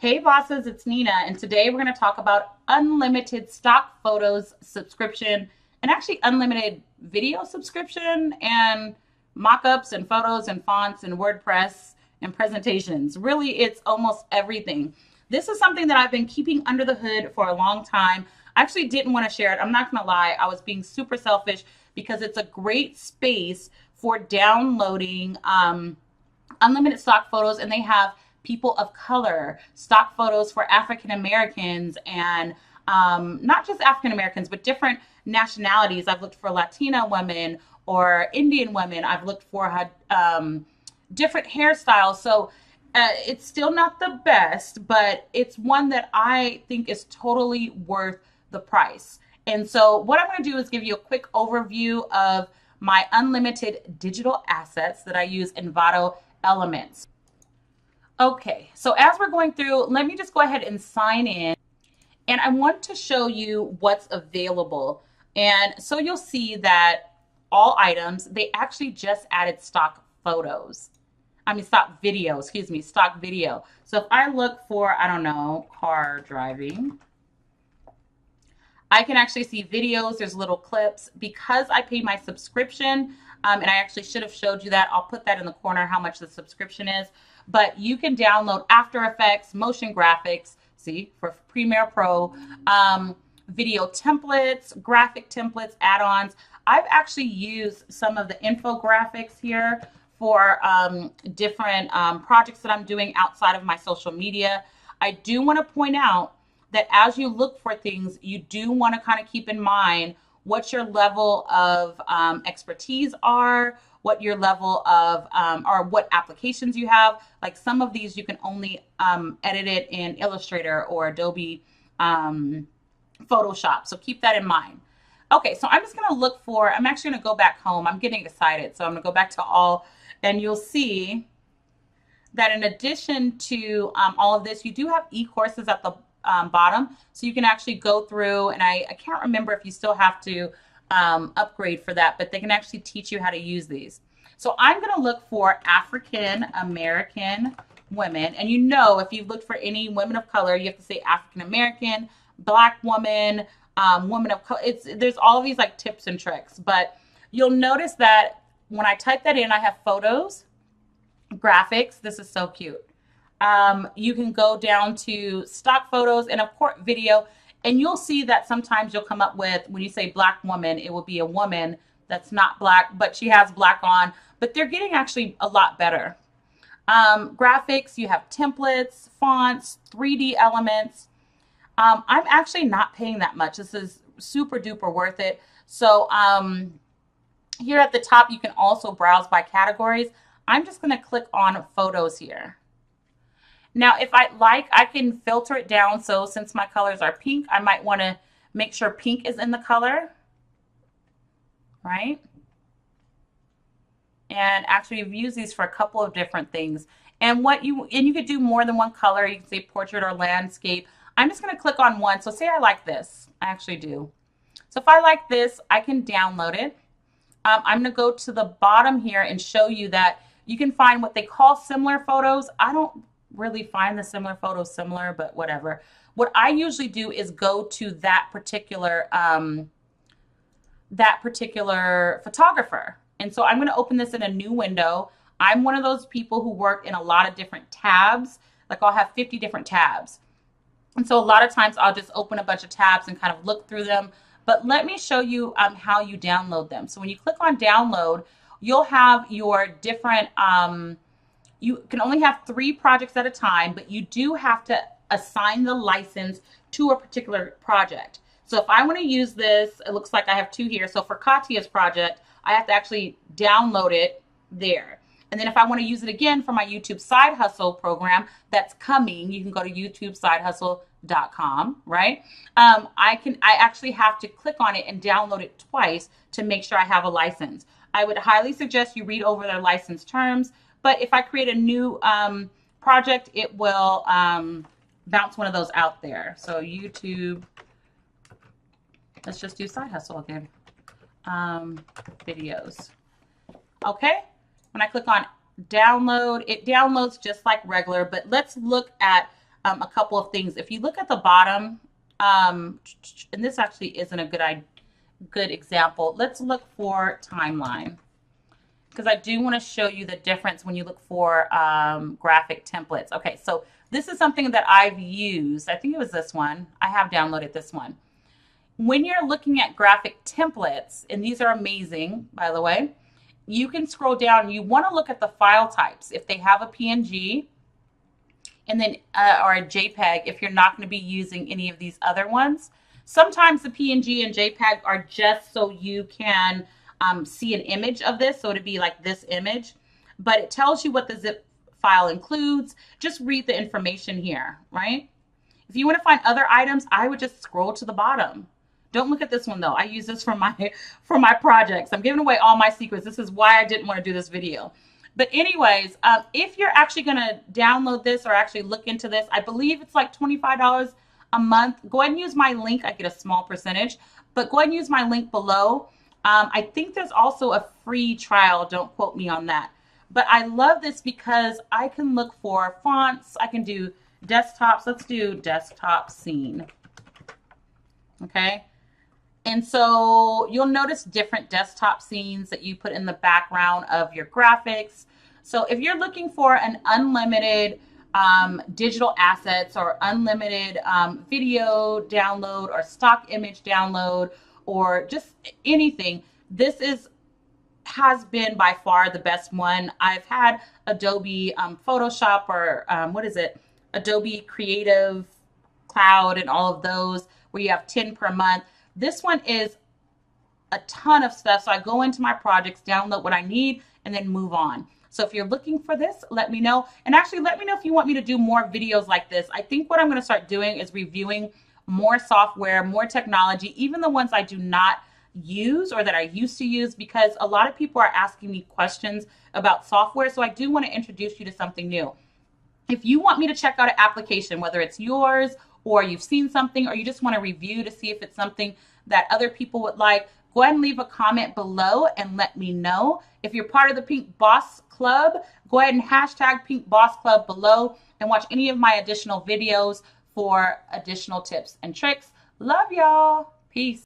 Hey bosses, it's Nina, and today we're going to talk about unlimited stock photos subscription and actually unlimited video subscription and mock-ups and photos and fonts and WordPress and presentations. Really, it's almost everything. This is something that I've been keeping under the hood for a long time. I actually didn't want to share it. I'm not going to lie. I was being super selfish because it's a great space for downloading unlimited stock photos, and they have people of color, stock photos for African Americans, and not just African Americans, but different nationalities. I've looked for Latina women or Indian women. I've looked for different hairstyles. So it's still not the best, but it's one that I think is totally worth the price. And so what I'm going to do is give you a quick overview of my unlimited digital assets that I use Envato Elements. Okay, so as we're going through, let me just go ahead and sign in. And I want to show you what's available. And so you'll see that all items, they actually just added stock photos. Stock video, excuse me, stock video. So if I look for, I don't know, car driving, I can actually see videos. There's little clips. Because I paid my subscription, and I actually should have showed you that. I'll put that in the corner, how much the subscription is. But you can download After Effects, motion graphics, see, for Premiere Pro, video templates, graphic templates, add-ons. I've actually used some of the infographics here for different projects that I'm doing outside of my social media. I do want to point out that as you look for things, you do want to kind of keep in mind what your level of expertise are, what your level of, or what applications you have. Like some of these, you can only edit it in Illustrator or Adobe Photoshop. So keep that in mind. Okay, so I'm just going to look for, I'm actually going to go back home. I'm getting excited. So I'm going to go back to all, and you'll see that in addition to all of this, you do have e-courses at the bottom. So you can actually go through, and I can't remember if you still have to upgrade for that, but they can actually teach you how to use these. So I'm going to look for African American women. And you know, if you've looked for any women of color, you have to say African American, Black woman, woman of color. There's all these like tips and tricks, but you'll notice that when I type that in, I have photos, graphics. This is so cute. You can go down to stock photos and of course video, and you'll see that sometimes you'll come up with, when you say Black woman, it will be a woman that's not Black, but she has Black on, but they're getting actually a lot better. Graphics, you have templates, fonts, 3D elements. I'm actually not paying that much. This is super duper worth it. So here at the top, you can also browse by categories. I'm just going to click on photos here. Now, if I like, I can filter it down. So since my colors are pink, I might want to make sure pink is in the color, right? And actually, you've used these for a couple of different things. And you could do more than one color. You can say portrait or landscape. I'm just going to click on one. So say I like this. I actually do. So if I like this, I can download it. I'm going to go to the bottom here and show you that you can find what they call similar photos. I don't really find the similar photos similar, but whatever. What I usually do is go to that particular photographer. And so I'm going to open this in a new window. I'm one of those people who work in a lot of different tabs. Like I'll have 50 different tabs. And so a lot of times I'll just open a bunch of tabs and kind of look through them. But let me show you how you download them. So when you click on download, you'll have your different, you can only have 3 projects at a time, but you do have to assign the license to a particular project. So if I want to use this, it looks like I have 2 here. So for Katya's project, I have to actually download it there. And then if I want to use it again for my YouTube Side Hustle program that's coming, you can go to YouTubeSideHustle.com, right? I actually have to click on it and download it twice to make sure I have a license. I would highly suggest you read over their license terms, but if I create a new project, it will bounce one of those out there. So YouTube, let's just do Side Hustle again. Videos. Okay. When I click on download, it downloads just like regular, but let's look at a couple of things. If you look at the bottom, and this actually isn't a good example. Let's look for timeline, because I do want to show you the difference when you look for graphic templates. Okay, so this is something that I've used. I think it was this one. I have downloaded this one. When you're looking at graphic templates, and these are amazing, by the way, you can scroll down. You want to look at the file types. If they have a PNG, and then or a JPEG, if you're not going to be using any of these other ones. Sometimes the PNG and JPEG are just so you can see an image of this, so it'd be like this image, but it tells you what the zip file includes. Just read the information here, right? If you want to find other items, I would just scroll to the bottom. Don't look at this one though. I use this for my projects. I'm giving away all my secrets. This is why I didn't want to do this video. But anyways, if you're actually going to download this or actually look into this, I believe it's like $25 a month. Go ahead and use my link. I get a small percentage, but go ahead and use my link below. I think there's also a free trial. Don't quote me on that. But I love this because I can look for fonts. I can do desktops. Let's do desktop scene. Okay. And so you'll notice different desktop scenes that you put in the background of your graphics. So if you're looking for an unlimited digital assets or unlimited video download or stock image download or just anything, this has been by far the best one. I've had Adobe Photoshop or Adobe Creative Cloud and all of those where you have 10 per month. This one is a ton of stuff. So I go into my projects, download what I need, and then move on. So if you're looking for this, let me know. And actually, let me know if you want me to do more videos like this. I think what I'm going to start doing is reviewing more software, more technology, even the ones I do not use or that I used to use, because a lot of people are asking me questions about software. So I do want to introduce you to something new. If you want me to check out an application, whether it's yours or you've seen something or you just want to review to see if it's something that other people would like, go ahead and leave a comment below and let me know. If you're part of the Pink Boss Club, go ahead and hashtag Pink Boss Club below and watch any of my additional videos for additional tips and tricks. Love y'all. Peace.